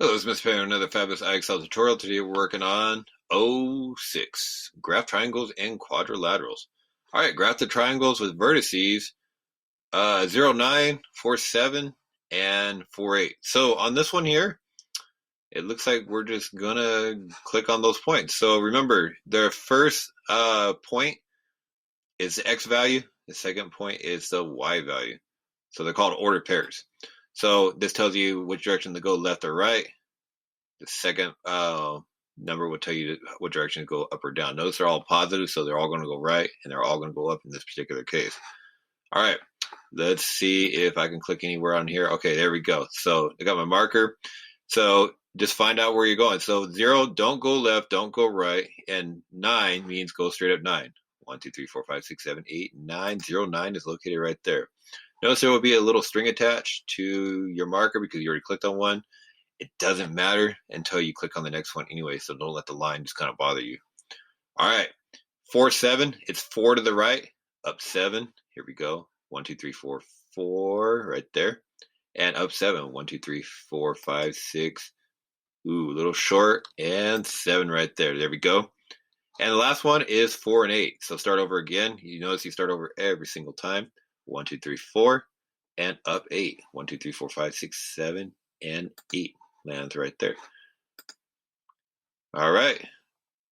Hello, it's Mr. Penn, another fabulous IXL tutorial. Today we're working on O6 graph triangles and quadrilaterals. All right, graph the triangles with vertices 0, 9, 4, 7, and 4, 8. So on this one here, it looks like we're just gonna click on those points. So remember, the first point is the X value. The second point is the Y value. So they're called ordered pairs. So this tells you which direction to go, left or right. The second number will tell you what direction to go up or down. Notice they're all positive, so they're all going to go right, and they're all going to go up in this particular case. All right, let's see if I can click anywhere on here. Okay, there we go. So I got my marker. So just find out where you're going. So 0, don't go left, don't go right, and 9 means go straight up 9. 1, 2, 3, 4, 5, 6, 7, 8, 9. 0, 9 is located right there. Notice there will be a little string attached to your marker because you already clicked on one. It doesn't matter until you click on the next one anyway, so don't let the line just kind of bother you. All right, 4, 7, it's 4 to the right, up 7. Here we go. 1, 2, 3, 4, 4 right there. And up 7. 1, 2, 3, 4, 5, 6. Ooh, a little short, and 7 right there. There we go. And the last one is 4 and 8. So start over again. You notice you start over every single time. 1, 2, 3, 4, and up 8. 1, 2, 3, 4, 5, 6, 7, and 8. Lands right there. All right.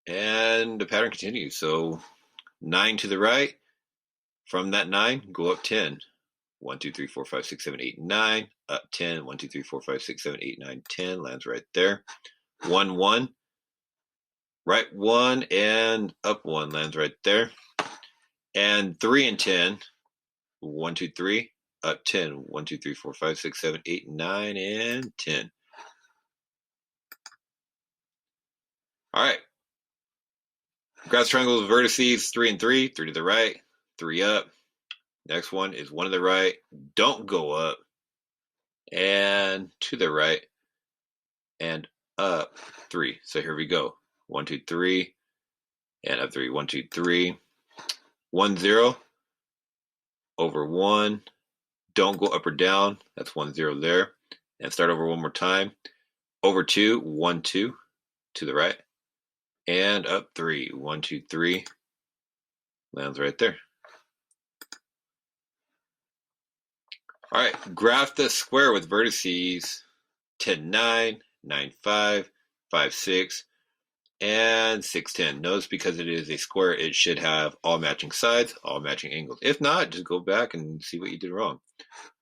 And the pattern continues. So 9 to the right. From that 9, go up 10. 1, 2, 3, 4, 5, 6, 7, 8, 9. Up 10. 1, 2, 3, 4, 5, 6, 7, 8, 9, 10. Lands right there. 1, 1. Right 1 and up 1. Lands right there. And 3 and 10. 1, 2, 3. Up 10. 1, 2, 3, 4, 5, 6, 7, 8, 9, and 10. All right. Graph triangles with vertices 3 and 3. 3 to the right, 3 up. Next one is 1 to the right. Don't go up. And to the right and up 3. So here we go. 1, 2, 3, and up 3. 1, 2, 3. 1, 0. Over 1. Don't go up or down. That's 1, 0 there. And start over one more time. Over 2. 1, 2. To the right. And up 3. 1, 2, 3. Lands right there. All right, graph the square with vertices 10, 9, 9, 5, 5, 6, and 6, 10. Notice because it is a square, it should have all matching sides, all matching angles. If not, just go back and see what you did wrong.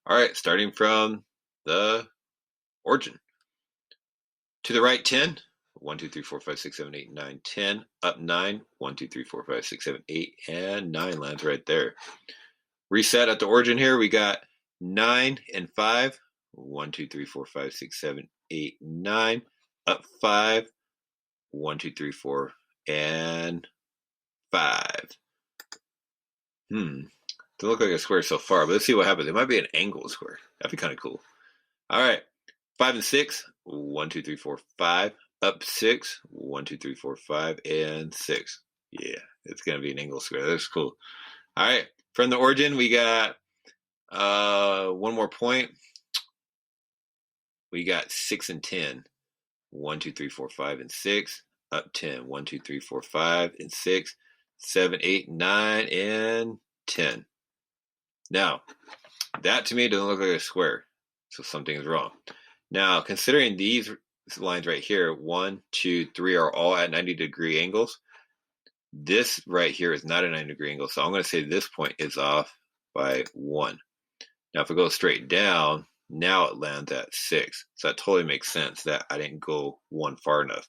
All right, starting from the origin. To the right, 10. 1, 2, 3, 4, 5, 6, 7, 8, 9, 10. Up 9. 1, 2, 3, 4, 5, 6, 7, 8, and 9 lands right there. Reset at the origin here. We got 9 and 5. 1, 2, 3, 4, 5, 6, 7, 8, 9. Up 5. 1, 2, 3, 4, and 5. Doesn't look like a square so far, but let's see what happens. It might be an angle square. That'd be kind of cool. All right. 5 and 6. 1, 2, 3, 4, 5. Up 6. 1, 2, 3, 4, 5, and 6. Yeah, it's going to be an angle square. That's cool. All right. From the origin, we got one more point. We got 6 and 10. 1, 2, 3, 4, 5, and 6. Up 10. 1, 2, 3, 4, 5, and 6. 7, 8, 9, and 10. Now, that to me doesn't look like a square, so something is wrong. Now, considering these lines right here, 1, 2, 3 are all at 90-degree angles, this right here is not a 90-degree angle, so I'm going to say this point is off by 1. Now, if I go straight down, now it lands at 6. So that totally makes sense that I didn't go 1 far enough.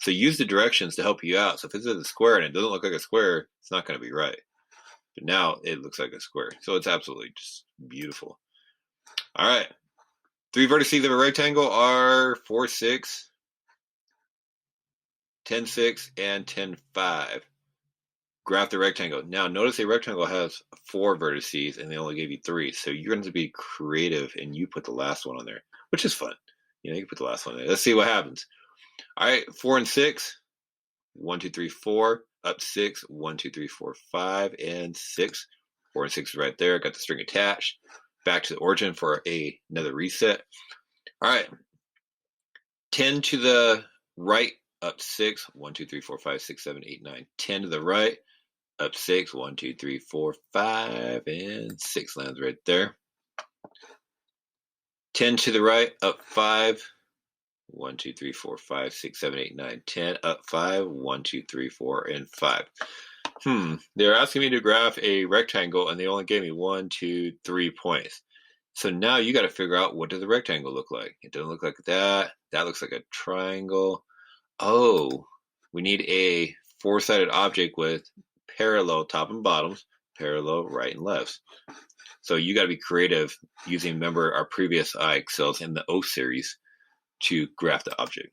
So use the directions to help you out. So if it's a square and it doesn't look like a square, it's not going to be right. But now it looks like a square. So it's absolutely just beautiful. All right. 3 vertices of a rectangle are 4, 6, 10, 6, and 10, 5. Graph the rectangle. Now, notice a rectangle has 4 vertices, and they only gave you 3. So you're going to be creative, and you put the last one on there, which is fun. You can put the last one there. Let's see what happens. All right, 4 and 6. 1, 2, 3, 4. Up 6. 1, 2, 3, 4, 5, and 6. 4 and 6 is right there. Got the string attached. Back to the origin for another reset. All right. 10 to the right, up 6. 1, 2, 3, 4, 5, 6, 7, 8, 9. 10 to the right, up 6. 1, 2, 3, 4, 5, and 6 lands right there. 10 to the right, up 5. 1, 2, 3, 4, 5, 6, 7, 8, 9, 10. Up 5. 1, 2, 3, 4, and 5. They're asking me to graph a rectangle, and they only gave me 1, 2, 3 points. So now you got to figure out, what does the rectangle look like? It doesn't look like that. That looks like a triangle. Oh, we need a four-sided object with parallel top and bottoms, parallel right and lefts. So you got to be creative using, remember, our previous IXLs in the O series to graph the object.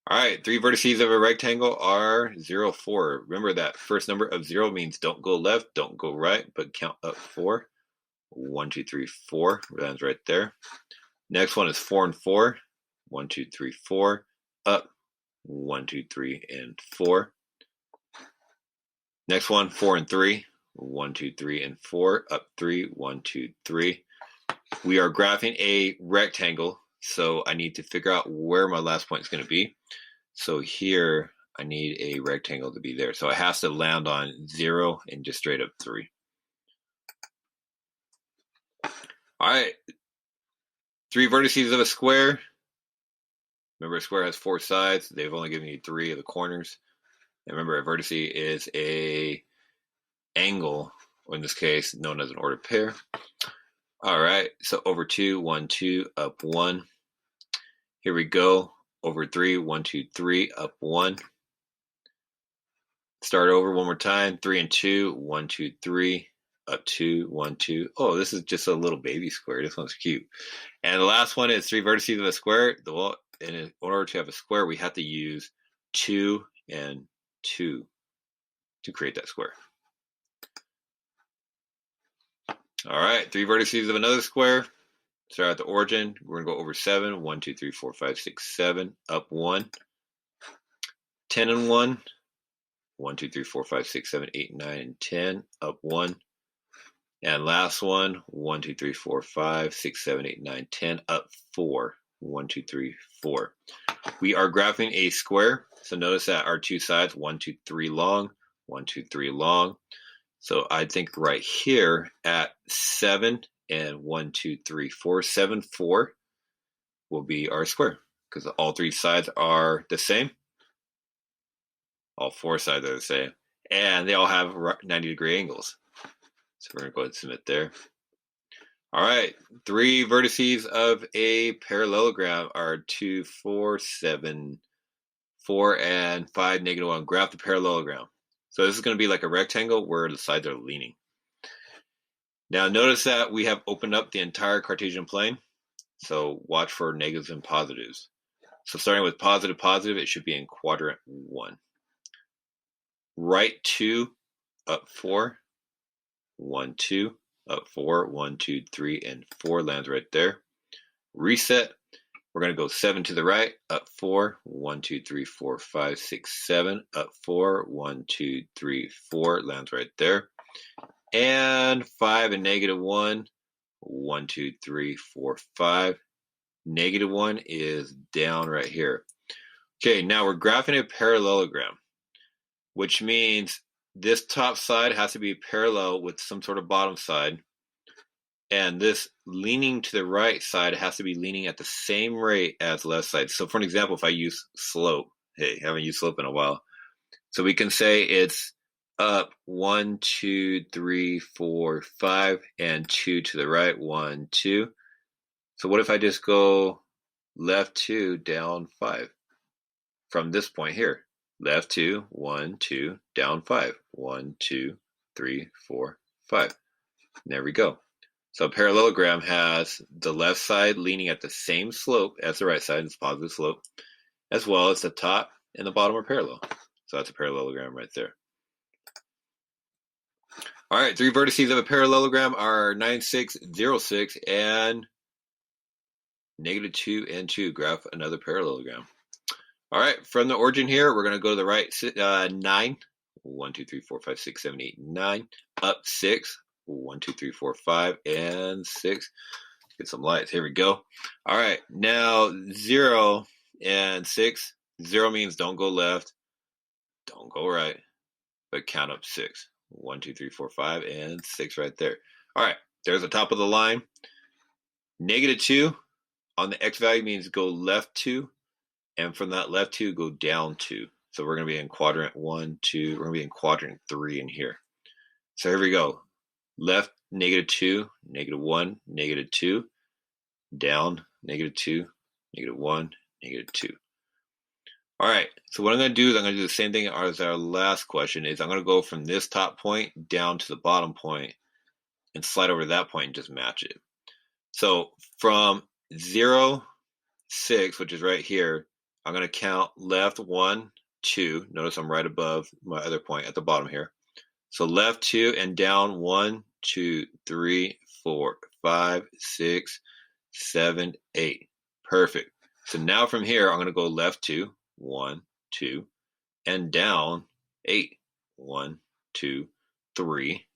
All right, 3 vertices of a rectangle are 0, 4. Remember that first number of 0 means don't go left, don't go right, but count up 4. 1, 2, 3, 4. Lands right there. Next one is 4 and 4. 1, 2, 3, 4. Up. 1, 2, 3, and 4. Next one, 4 and 3. 1, 2, 3, and 4. Up 3. 1, 2, 3. We are graphing a rectangle, so I need to figure out where my last point is going to be. So here, I need a rectangle to be there. So it has to land on 0 and just straight up 3. All right, 3 vertices of a square. Remember, a square has 4 sides. They've only given you 3 of the corners. And remember, a vertex is a angle, or in this case, known as an ordered pair. All right, so over 2, 1, 2, up 1. Here we go. Over 3, 1, 2, 3, up 1. Start over one more time. 3 and 2, 1, 2, 3, up 2, 1, 2. Oh, this is just a little baby square. This one's cute. And the last one is 3 vertices of a square. Well, in order to have a square, we have to use 2 and 2 to create that square. All right, 3 vertices of another square. Start at the origin. We're going to go over 7. 1, 2, 3, 4, 5, 6, 7. Up 1. 10 and 1. 1, 2, 3, 4, 5, 6, 7, 8, 9, and 10. Up 1. And last one. 1, 2, 3, 4, 5, 6, 7, 8, 9, 10. Up 4. 1, 2, 3, 4. We are graphing a square. So notice that our 2 sides, 1, 2, 3 long. 1, 2, 3 long. So I think right here at 7 and 1, 2, 3, 4, 7, 4 will be our square because all 3 sides are the same. All 4 sides are the same. And they all have 90-degree angles. So we're going to go ahead and submit there. All right. 3 vertices of a parallelogram are 2, 4, 7, 4, and 5, -1. Graph the parallelogram. So this is going to be like a rectangle where the sides are leaning. Now notice that we have opened up the entire Cartesian plane. So watch for negatives and positives. So starting with positive, positive, it should be in quadrant 1. Right 2, up 4. 1, 2, up 4. 1, 2, 3, and 4 lands right there. Reset. We're going to go 7 to the right, up 4. 1, 2, 3, 4, 5, 6, 7. Up 4. 1, 2, 3, 4 lands right there. And 5 and -1. 1, 2, 3, 4, 5. -1 is down right here. Okay, now we're graphing a parallelogram, which means this top side has to be parallel with some sort of bottom side. And this leaning to the right side has to be leaning at the same rate as the left side. So for an example, if I use slope, hey, haven't used slope in a while. So we can say it's up 1, 2, 3, 4, 5, and 2 to the right, 1, 2. So what if I just go left 2, down 5 from this point here? Left 2, 1, 2, down 5, 1, 2, 3, 4, 5. There we go. So a parallelogram has the left side leaning at the same slope as the right side, it's positive slope, as well as the top and the bottom are parallel. So that's a parallelogram right there. All right, 3 vertices of a parallelogram are 9, 6, 0, 6, and -2 and 2. Graph another parallelogram. All right, from the origin here, we're going to go to the right 9. 1, 2, 3, 4, 5, 6, 7, 8, 9. Up 6. 1, 2, 3, 4, 5, and 6. Get some lights. Here we go. All right, now 0 and 6. 0 means don't go left, don't go right, but count up 6. 1, 2, 3, 4, 5, and 6 right there. All right, there's the top of the line. -2 on the x value means go left 2, and from that left 2, go down 2. So we're going to be in quadrant 1, 2. We're going to be in quadrant 3 in here. So here we go. Left, -2, -1, -2. Down, -2, -1, -2. All right, so what I'm going to do is I'm going to do the same thing as our last question. Is I'm going to go from this top point down to the bottom point and slide over that point and just match it. So from 0, 6, which is right here, I'm going to count left 1, 2. Notice I'm right above my other point at the bottom here. So left 2 and down 1, 2, 3, 4, 5, 6, 7, 8. Perfect. So now from here, I'm going to go left 2, 1, 2, and down 8. 1, 2, 3,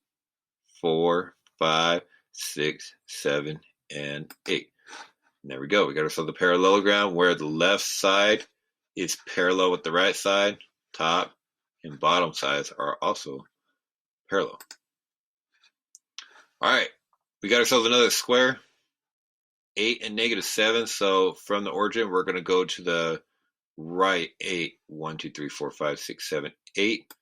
4, 5, 6, 7, and 8. And there we go. We got ourselves the parallelogram where the left side is parallel with the right side. Top and bottom sides are also parallel. All right. We got ourselves another square. 8 and -7. So from the origin, we're going to go to the right 8. 1, 2, 3, 4, 5, 6, 7, 8.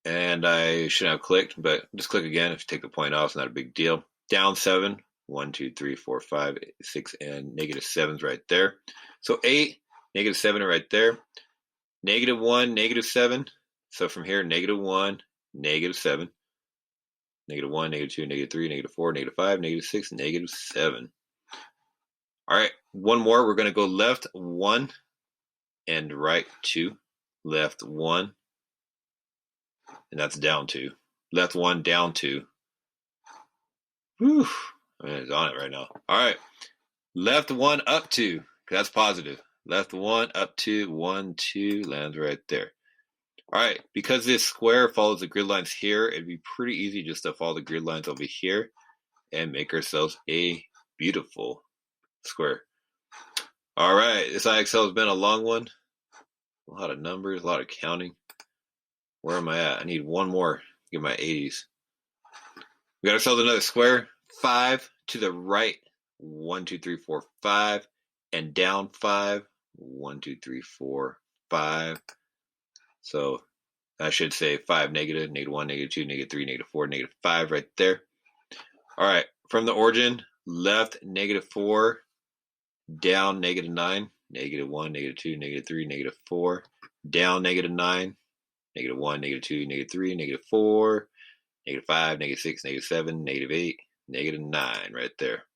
And I shouldn't have clicked, but just click again. If you take the point off, it's not a big deal. Down 7. 1, 2, 3, 4, 5, 6, and -7's right there. So 8, -7 are right there. -1, -7. So from here, -1, -7. -1, -2, -3, -4, -5, -6, -7. All right, one more. We're going to go left 1 and right 2. Left 1, and that's down 2. Left 1, down 2. Whew. I mean, it's on it right now. All right. Left 1, up 2. That's positive. Left 1, up 2, 1, 2, lands right there. All right. Because this square follows the grid lines here, it'd be pretty easy just to follow the grid lines over here and make ourselves a beautiful square. All right. This IXL has been a long one. A lot of numbers, a lot of counting. Where am I at? I need one more to get my 80s. We got ourselves another square. 5 to the right. 1, 2, 3, 4, 5. And down 5. 1, 2, 3, 4, 5. So I should say 5 negative, -1, -2, -3, -4, -5 right there. All right. From the origin, left -4, down -9, -1, -2, -3, -4, down -9, -1, -2, -3, -4, -5, -6, -7, -8, -9 right there.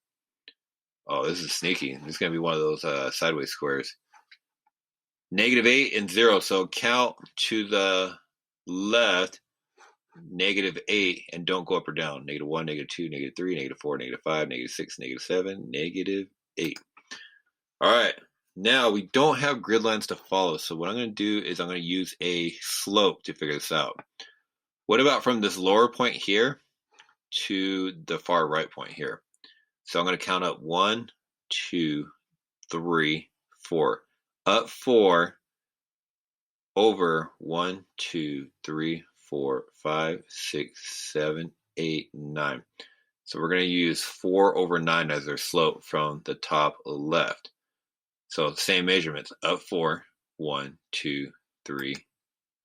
Oh, this is sneaky. This is going to be one of those sideways squares. -8 and 0. So count to the left, -8, and don't go up or down. -1, -2, -3, -4, -5, -6, -7, -8. All right. Now we don't have grid lines to follow. So what I'm going to do is I'm going to use a slope to figure this out. What about from this lower point here to the far right point here? So I'm going to count up 1, 2, 3, 4. Up 4 over 1, 2, 3, 4, 5, 6, 7, 8, 9. So we're going to use 4 over 9 as our slope from the top left. So same measurements. Up 4, 1, 2, 3,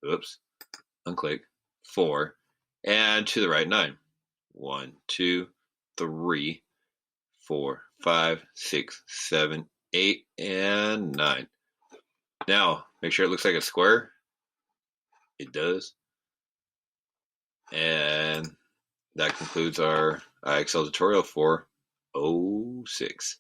oops, unclick, 4, and to the right 9. 1, 2, 3, 4, 5, 6, 7, 8, and 9. Now, make sure it looks like a square. It does. And that concludes our IXL tutorial for O6.